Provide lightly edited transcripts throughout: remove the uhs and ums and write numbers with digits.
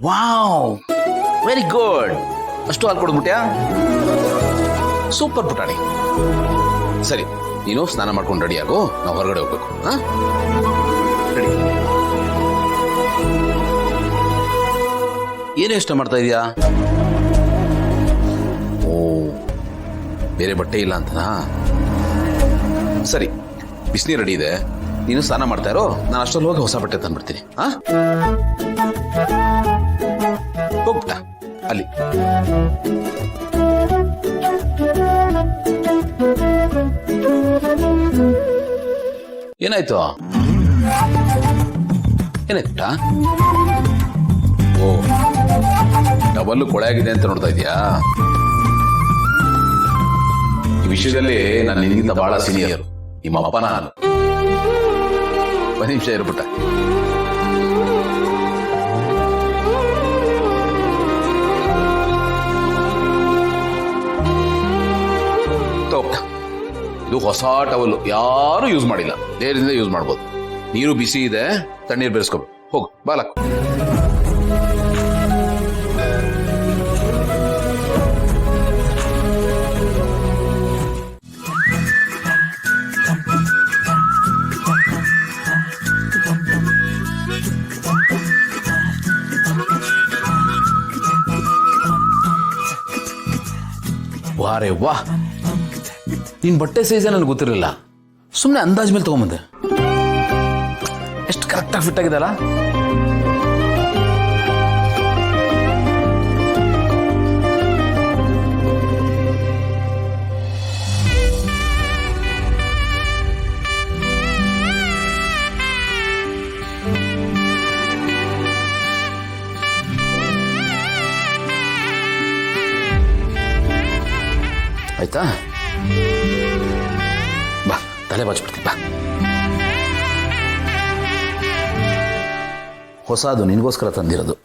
Wow, very good. ಅಷ್ಟು ಹಾಲು ಕೊಡ್ಬಿಟ್ಯಾ? Super ಪುಟಾಣಿ. ಸರಿ, ನೀನು ಸ್ನಾನ ಮಾಡ್ಕೊಂಡು ರೆಡಿ ಆಗು, ನಾವು ಹೊರಗಡೆ ಹೋಗ್ಬೇಕು. ರೆಡಿ. ಏನು ಯೋಚನೆ ಮಾಡ್ತಾ ಇದೀಯಾ? ಓ, ಬೇರೆ ಬಟ್ಟೆ ಇಲ್ಲ ಅಂತನಾ? ಸರಿ, ಬಿಸಿನೀರು ರೆಡಿ ಇದೆ, ನೀನು ಸ್ನಾನ ಮಾಡ್ತಾ ಇರೋ, ನಾನು ಅಷ್ಟರಲ್ಲಿ ಹೋಗಿ ಹೊಸ ಬಟ್ಟೆ ತಂದ್ಬಿಡ್ತೀನಿ. ಹೋಗ್ಬಿಟ್ಟ ಅಲ್ಲಿ. ಏನಾಯ್ತು? ಏನಾಯ್ತ? ಓ, ಡಬಲ್ಲು ಕೊಳೆ ಆಗಿದೆ ಅಂತ ನೋಡ್ತಾ ಇದೀಯಾ? ಈ ವಿಷಯದಲ್ಲಿ ನಾನು ನಿನಗಿಂತ ಬಹಳ ಸೀನಿಯರ್. ನಿಮ್ಮ ಅಪ್ಪ ನಾನು. 10 ನಿಮಿಷ ಇರ್ಬಿಟ್ಟ. ಇದು ಹೊಸ ಟವಲ್, ಯಾರು ಯೂಸ್ ಮಾಡಿಲ್ಲ, ಧೈರ್ಯದಿಂದ ಯೂಸ್ ಮಾಡ್ಬೋದು. ನೀರು ಬಿಸಿ ಇದೆ, ತಣ್ಣೀರು ಬೆರೆಸ್ಕೊಬೇಕು. ಹೋಗು, ಬಾಲಕ್. ವಾರೇ ವಾಹ್, ನಿನ್ ಬಟ್ಟೆ ಸೈಜ್ ನನಗೆ ಗೊತ್ತಿರಲಿಲ್ಲ. ಸುಮ್ಮನೆ ಅಂದಾಜ್ ಮೇಲೆ ತಗೊಂಬಂದೆ. ಎಷ್ಟು ಕರೆಕ್ಟಾಗಿ ಫಿಟ್ ಆಗಿದಲ್ಲ. ಆಯ್ತಾ? ಬಾ, ತಲೆ ಬಾಚ್ಬಿಡ್ತೀನಿ. ಬಾ, ಹೊಸದು ನಿನಗೋಸ್ಕರ ತಂದಿರೋದು.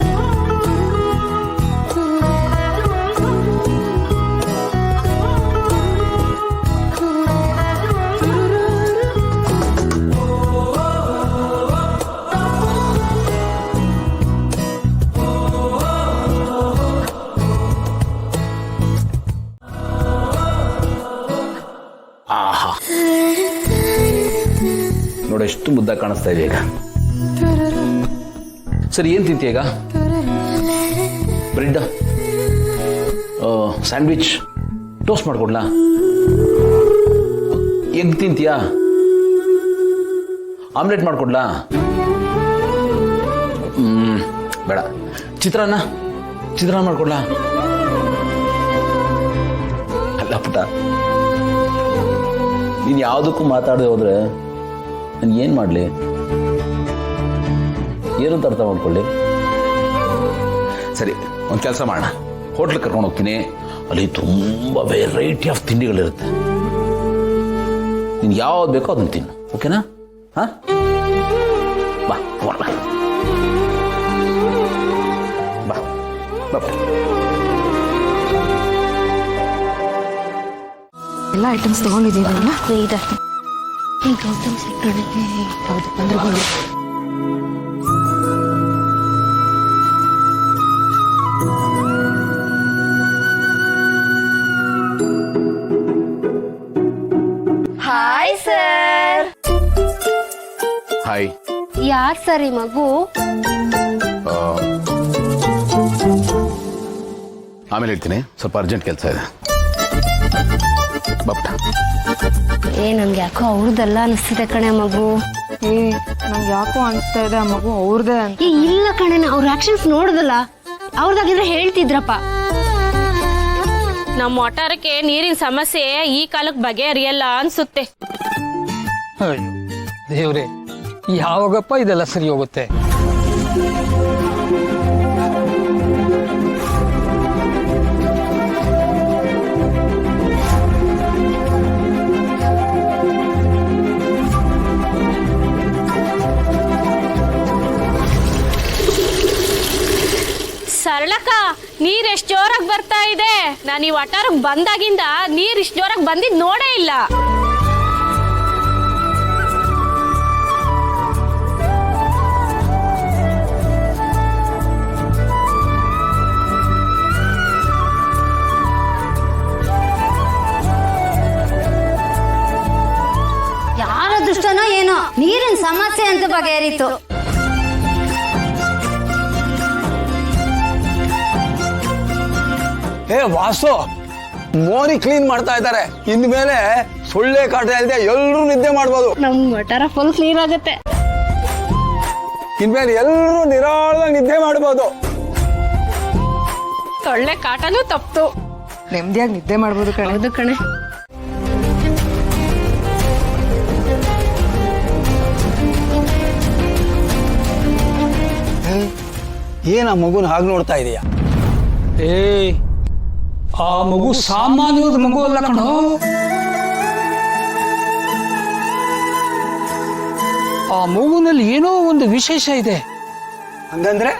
ಆಹಾ, ನೋಡ ಎಷ್ಟು ಮುದ್ದ ಕಾಣಿಸ್ತಾ ಇದೆ ಈಗ. ಸರಿ, ಏನ್ ತಿಂತೀಯ ಈಗ? ಬ್ರೆಡ್, ಸ್ಯಾಂಡ್ವಿಚ್, ಟೋಸ್ಟ್ ಮಾಡ್ಕೊಡ್ಲಾ? ಎಗ್ ತಿಂತೀಯಾ? ಆಮ್ಲೆಟ್ ಮಾಡ್ಕೊಡ್ಲಾ? ಬೇಡ. ಚಿತ್ರಾನ್ನ ಮಾಡ್ಕೊಡ್ಲಾ? ಅಲ್ಲ ಪುಟ್ಟ, ನೀನು ಯಾವುದಕ್ಕೂ ಮಾತಾಡದೆ ಹೋದ್ರೆ ನಾನು ಏನು ಮಾಡಲಿ? ಏನಂತ ಅರ್ಥ ಮಾಡ್ಕೊಳ್ಳಿ? ಸರಿ, ಒಂದು ಕೆಲಸ ಮಾಡೋಣ, ಹೋಟ್ಲಿಗೆ ಕರ್ಕೊಂಡು ಹೋಗ್ತೀನಿ. ಅಲ್ಲಿ ತುಂಬ ವೆರೈಟಿ ಆಫ್ ತಿಂಡಿಗಳಿರುತ್ತೆ. ನೀನು ಯಾವ್ದು ಬೇಕೋ ಅದನ್ನು ತಿನ್ನು, ಓಕೆನಾ? ಬಾ, ಹೋಗೋಣ. ಬಾ ಬಾ. ಎಲ್ಲ ಐಟಮ್ಸ್ ತಗೊಂಡಿದ್ದೀರಲ್ಲ, ಇದೆ. Hi sir. ಹಾಯ್. ಯಾರ್ ಸರ್ ಈ ಮಗು? ಆಮೇಲೆ ಹೇಳ್ತೀನಿ, ಸ್ವಲ್ಪ ಅರ್ಜೆಂಟ್ ಕೆಲಸ ಇದೆ. ನನ್ಗೆ ಯಾಕೋ ಅವ್ರದ್ದೆಲ್ಲ ಅನಿಸ್ತಿದೆ ಕಣೆ ಮಗು. ನಂಗೆ ಯಾಕೋ ಅನಿಸ್ತಾ ಇದೆ ಆ ಮಗು ಅವ್ರದೇ ಅಂತ. ಇಲ್ಲ ಕಣೆ, ಅವ್ರ ಆಕ್ಷನ್ಸ್ ನೋಡುದಲ್ಲ, ಅವ್ರದಾಗಿದ್ರೆ ಹೇಳ್ತಿದ್ರಪ್ಪ. ನಮ್ಮ ಒಟ್ಟಾರಕ್ಕೆ ನೀರಿನ ಸಮಸ್ಯೆ ಈ ಕಾಲಕ್ಕೆ ಬಗೆಹರಿಯಲ್ಲ ಅನ್ಸುತ್ತೆ. ದೇವ್ರೆ, ಯಾವಾಗಪ್ಪ ಇದೆಲ್ಲ ಸರಿ ಹೋಗುತ್ತೆ? ಸರಳಕ್ಕ, ನೀರ್ ಎಷ್ಟ್ ಜೋರಾಗಿ ಬರ್ತಾ ಇದೆ. ನಾನು ಈ ಒಟ್ಟಾರಕ್ಕೆ ಬಂದಾಗಿಂದ ನೀರ್ ಇಷ್ಟ ಜೋರಾಗಿ ಬಂದಿದ್ ನೋಡೇ ಇಲ್ಲ. ನೀರಿನ ಸಮಸ್ಯೆ ಅಂತ ಬಗೆಹರಿತು. ಏ ವಾಸು, ಮೋರಿ ಕ್ಲೀನ್ ಮಾಡ್ತಾ ಇದ್ದಾರೆ. ಇನ್ಮೇಲೆ ಸೊಳ್ಳೆ ಕಾಟ ಇಲ್ಲದೆ ಎಲ್ಲರೂ ನಿದ್ದೆ ಮಾಡ್ಬೋದು. ನಮ್ ವಟಾರ ಫುಲ್ ಕ್ಲೀನ್ ಆಗುತ್ತೆ. ಇನ್ಮೇಲೆ ಎಲ್ಲರೂ ನಿರಾಳವಾಗಿ ನಿದ್ದೆ ಮಾಡ್ಬೋದು. ಸೊಳ್ಳೆ ಕಾಟನೂ ತಪ್ತು. ನೆಮ್ಮದಿಯಾಗಿ ನಿದ್ದೆ ಮಾಡ್ಬೋದು ಕಣೆ. ಹೌದು ಕಣೆ. ಏನ ಮಗುನ ಹಾಗೆ ನೋಡ್ತಾ ಇದೀಯಾ? ಏ ಆ ಮಗು ಸಾಮಾನ್ಯವಾದ ಮಗು ಅಲ್ಲ ಕಣೋ. ಆ ಮಗುನಲ್ಲಿ ಏನೋ ಒಂದು ವಿಶೇಷ ಇದೆ. ಹಂಗಂದ್ರೆ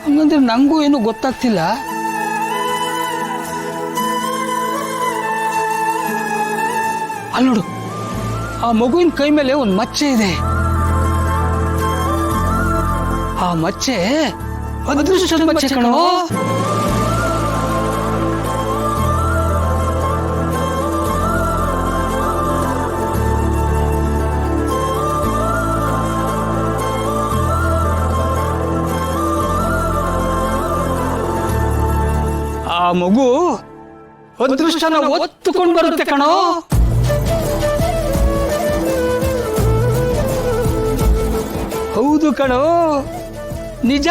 ಹಂಗಂದ್ರೆ ನಂಗೂ ಏನು ಗೊತ್ತಾಗ್ತಿಲ್ಲ. ಅಲ್ಲಿ ನೋಡು, ಆ ಮಗುವಿನ ಕೈ ಮೇಲೆ ಒಂದು ಮಚ್ಚೆ ಇದೆ. ಆ ಮಚ್ಚೆ ಅದೃಷ್ಟದ ಮಚ್ಚೆ ಕಣೋ. ಆ ಮಗು ಅದೃಷ್ಟನ ಒತ್ತುಕೊಂಡು ಬರುತ್ತೆ ಕಣೋ. ಹೌದು ಕಣೋ, ನಿಜ.